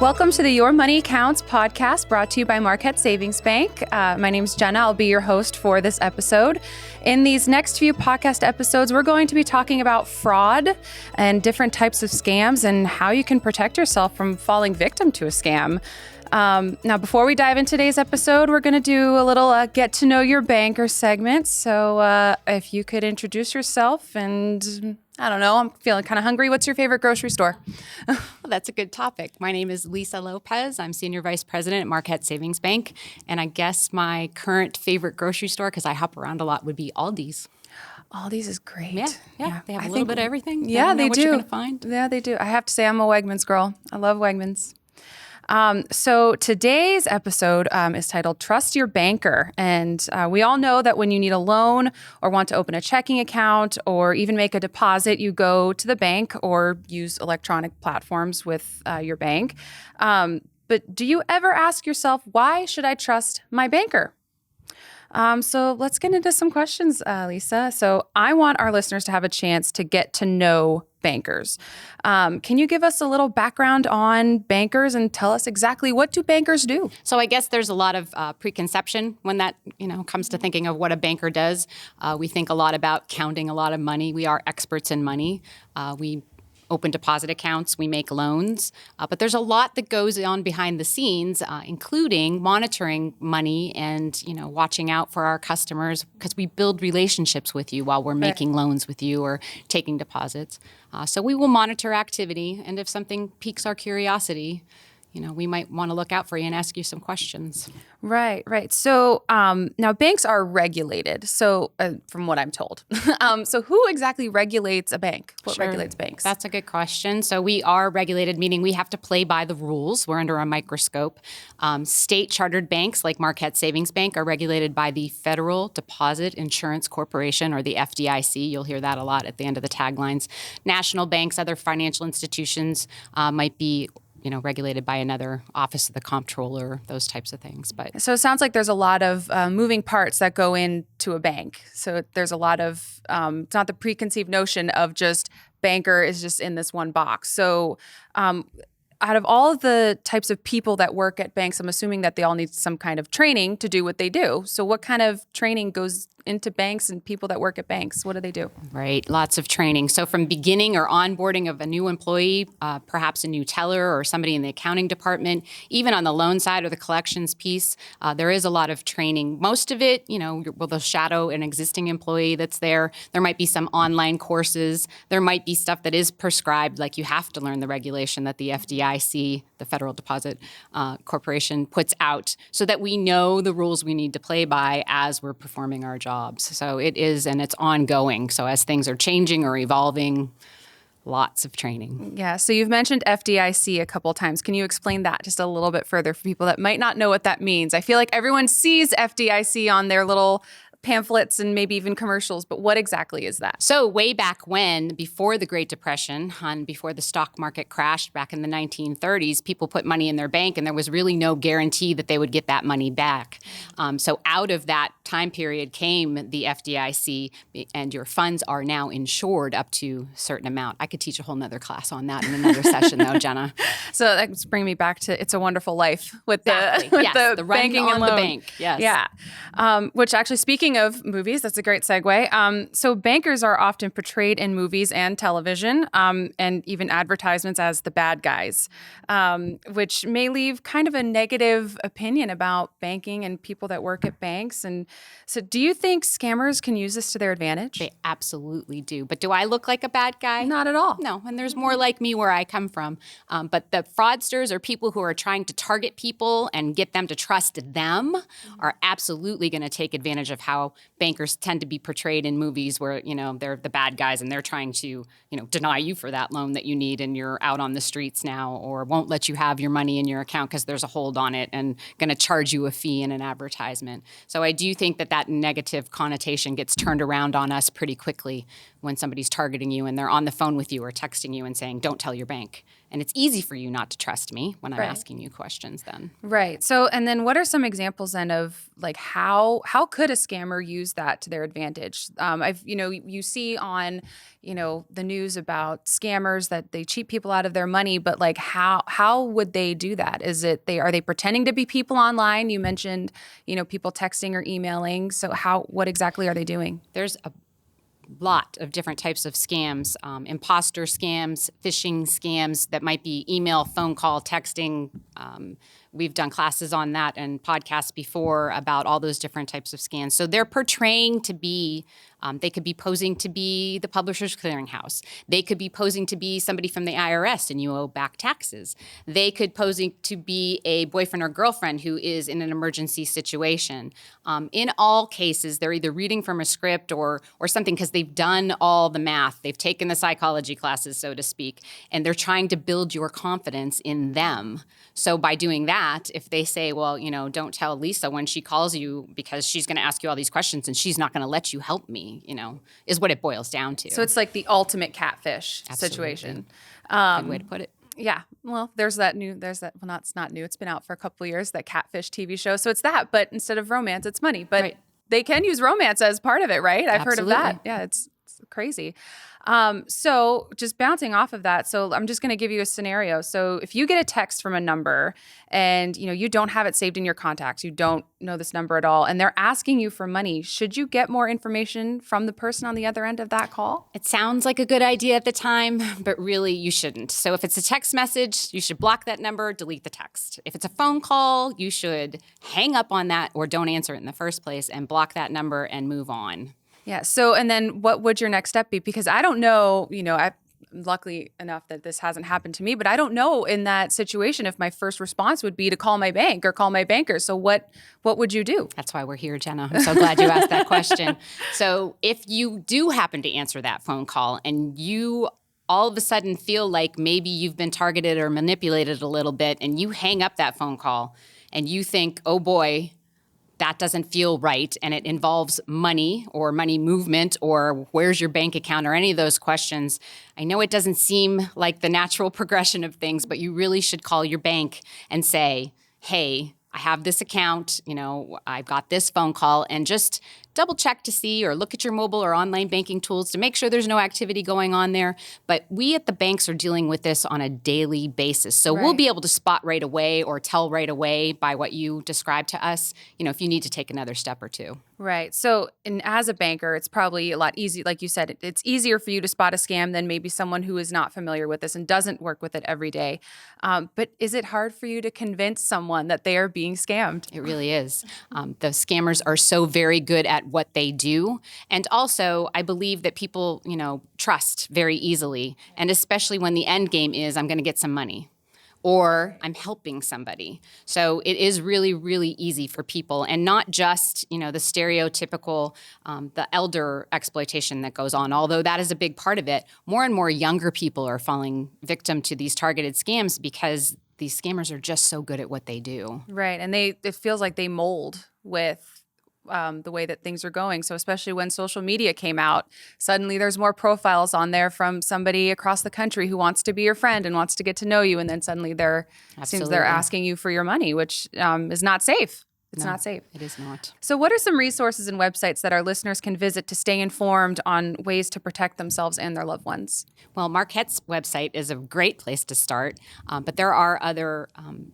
Welcome to the Your Money Counts podcast brought to you by Marquette Savings Bank. My name is Jenna. I'll be your host for this episode. In these next few podcast episodes, we're going to be talking about fraud and different types of scams and how you can protect yourself from falling victim to a scam. Now, before we dive into today's episode, we're going to do a little get to know your banker segment. So if you could introduce yourself and I don't know, I'm feeling kind of hungry. What's your favorite grocery store? Well, that's a good topic. My name is Lisa Lopez. I'm Senior Vice President at Marquette Savings Bank. And I guess my current favorite grocery store, because I hop around a lot, would be Aldi's. Aldi's is great. Yeah. They have a little bit of everything. Yeah, they do. What you're going to find. Yeah, they do. I have to say I'm a Wegmans girl. I love Wegmans. So today's episode is titled Trust Your Banker. And we all know that when you need a loan or want to open a checking account or even make a deposit, you go to the bank or use electronic platforms with your bank. But do you ever ask yourself, why should I trust my banker? So let's get into some questions, Lisa. So I want our listeners to have a chance to get to know bankers. Can you give us a little background on bankers and tell us exactly what do bankers do? So I guess there's a lot of preconception when that comes to thinking of what a banker does. We think a lot about counting a lot of money. We are experts in money. We open deposit accounts, we make loans, but there's a lot that goes on behind the scenes, including monitoring money and watching out for our customers because we build relationships with you while we're making loans with you or taking deposits. So we will monitor activity, and if something piques our curiosity, we might want to look out for you and ask you some questions. Right. So now banks are regulated. So from what I'm told, so who exactly regulates a bank? What regulates banks? That's a good question. So we are regulated, meaning we have to play by the rules. We're under a microscope. State chartered banks like Marquette Savings Bank are regulated by the Federal Deposit Insurance Corporation, or the FDIC. You'll hear that a lot at the end of the taglines. National banks, other financial institutions might be regulated by another office of the comptroller, those types of things. But so it sounds like there's a lot of moving parts that go into a bank. So there's a lot of, it's not the preconceived notion of just banker is just in this one box. So out of all of the types of people that work at banks, I'm assuming that they all need some kind of training to do what they do. So what kind of training goes into banks and people that work at banks? What do they do? Right. Lots of training. So from beginning or onboarding of a new employee, perhaps a new teller or somebody in the accounting department, even on the loan side or the collections piece, there is a lot of training. Most of it, they'll shadow an existing employee that's there. There might be some online courses. There might be stuff that is prescribed, like you have to learn the regulation that the FDIC, the Federal Deposit Corporation, puts out so that we know the rules we need to play by as we're performing our job. So it is, and it's ongoing. So as things are changing or evolving, lots of training. Yeah. So you've mentioned FDIC a couple of times. Can you explain that just a little bit further for people that might not know what that means? I feel like everyone sees FDIC on their little pamphlets and maybe even commercials, but what exactly is that? So way back when, before the Great Depression and before the stock market crashed back in the 1930s, people put money in their bank and there was really no guarantee that they would get that money back. So out of that time period came the FDIC, and your funds are now insured up to a certain amount. I could teach a whole nother class on that in another session though, Jenna. So that's bringing me back to It's a Wonderful Life with exactly. the banking on and the bank. Yes. Yeah. Which actually, speaking of movies, that's a great segue. So bankers are often portrayed in movies and television, and even advertisements as the bad guys, which may leave kind of a negative opinion about banking and people that work at banks. And so do you think scammers can use this to their advantage? They absolutely do. But do I look like a bad guy? Not at all. No, and there's more like me where I come from. But the fraudsters or people who are trying to target people and get them to trust them are absolutely going to take advantage of how bankers tend to be portrayed in movies where, they're the bad guys and they're trying to, deny you for that loan that you need and you're out on the streets now, or won't let you have your money in your account because there's a hold on it and going to charge you a fee in an advertisement. So I do think that negative connotation gets turned around on us pretty quickly when somebody's targeting you and they're on the phone with you or texting you and saying, don't tell your bank. And it's easy for you not to trust me when I'm asking you questions then. Right. So, and then what are some examples then of like how could a scammer use that to their advantage? You see on, the news about scammers that they cheat people out of their money, but like how would they do that? Are they pretending to be people online? You mentioned, people texting or emailing. So what exactly are they doing? There's a lot of different types of scams, imposter scams, phishing scams that might be email, phone call, texting. We've done classes on that and podcasts before about all those different types of scams. So they're portraying to be, they could be posing to be the Publishers Clearinghouse. They could be posing to be somebody from the IRS and you owe back taxes. They could posing to be a boyfriend or girlfriend who is in an emergency situation. In all cases, they're either reading from a script or something because they've done all the math. They've taken the psychology classes, so to speak, and they're trying to build your confidence in them. So by doing that, if they say, well, don't tell Lisa when she calls you because she's going to ask you all these questions and she's not going to let you help me, is what it boils down to. So it's like the ultimate catfish situation. Good way to put it. Yeah. Well, it's not new. It's been out for a couple of years, that Catfish TV show. So it's that, but instead of romance, it's money. But they can use romance as part of it, right? I've heard of that. Yeah, it's crazy. So just bouncing off of that. So I'm just going to give you a scenario. So if you get a text from a number and, you don't have it saved in your contacts, you don't know this number at all, and they're asking you for money, should you get more information from the person on the other end of that call? It sounds like a good idea at the time, but really you shouldn't. So if it's a text message, you should block that number, delete the text. If it's a phone call, you should hang up on that or don't answer it in the first place and block that number and move on. Yeah. So, and then what would your next step be? Because I don't know, I'm luckily enough that this hasn't happened to me, but I don't know in that situation if my first response would be to call my bank or call my banker. So what would you do? That's why we're here, Jenna. I'm so glad you asked that question. So if you do happen to answer that phone call and you all of a sudden feel like maybe you've been targeted or manipulated a little bit and you hang up that phone call and you think, oh boy, that doesn't feel right, and it involves money or money movement or where's your bank account or any of those questions, I know it doesn't seem like the natural progression of things, but you really should call your bank and say, hey, I have this account, I've got this phone call, and just double check to see or look at your mobile or online banking tools to make sure there's no activity going on there. But we at the banks are dealing with this on a daily basis. So we'll be able to spot right away or tell right away by what you describe to us, if you need to take another step or two. Right. So, and as a banker, it's probably a lot easier. Like you said, it's easier for you to spot a scam than maybe someone who is not familiar with this and doesn't work with it every day. But is it hard for you to convince someone that they are being scammed? It really is. The scammers are so very good at what they do. And also, I believe that people, trust very easily. And especially when the end game is, I'm going to get some money, or I'm helping somebody. So it is really, really easy for people, and not just, the stereotypical, the elder exploitation that goes on, although that is a big part of it. More and more younger people are falling victim to these targeted scams because these scammers are just so good at what they do. Right. And it feels like they mold with the way that things are going. So especially when social media came out, suddenly there's more profiles on there from somebody across the country who wants to be your friend and wants to get to know you. And then suddenly seems they're asking you for your money, which is not safe. It's not safe. It is not. So what are some resources and websites that our listeners can visit to stay informed on ways to protect themselves and their loved ones? Well, Marquette's website is a great place to start, but there are other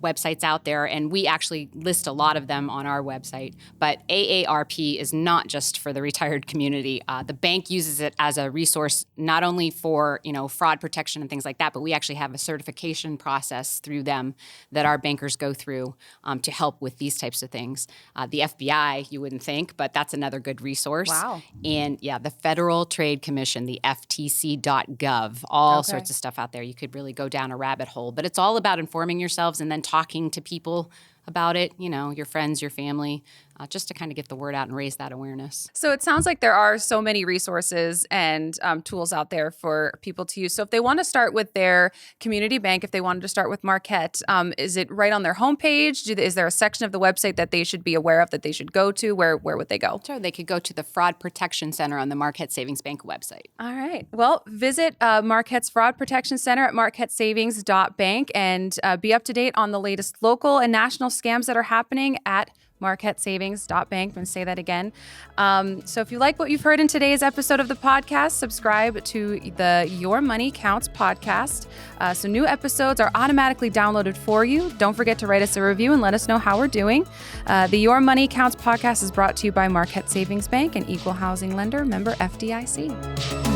websites out there, and we actually list a lot of them on our website. But AARP is not just for the retired community. The bank uses it as a resource not only for fraud protection and things like that, but we actually have a certification process through them that our bankers go through to help with these types of things. The FBI, you wouldn't think, but that's another good resource. Wow. And the Federal Trade Commission, the FTC.gov, all sorts of stuff out there. You could really go down a rabbit hole, but it's all about informing yourselves and then talking to people about it, your friends, your family, just to kind of get the word out and raise that awareness. So it sounds like there are so many resources and tools out there for people to use. So if they want to start with their community bank, if they wanted to start with Marquette, is it right on their homepage? Is there a section of the website that they should be aware of, that they should go to? Where would they go? Sure, they could go to the Fraud Protection Center on the Marquette Savings Bank website. All right. Well, visit Marquette's Fraud Protection Center at marquettesavings.bank and be up to date on the latest local and national scams that are happening at marquettesavings.bank. I'm going to say that again. So if you like what you've heard in today's episode of the podcast, subscribe to the Your Money Counts podcast. So new episodes are automatically downloaded for you. Don't forget to write us a review and let us know how we're doing. The Your Money Counts podcast is brought to you by Marquette Savings Bank, an equal housing lender, member FDIC.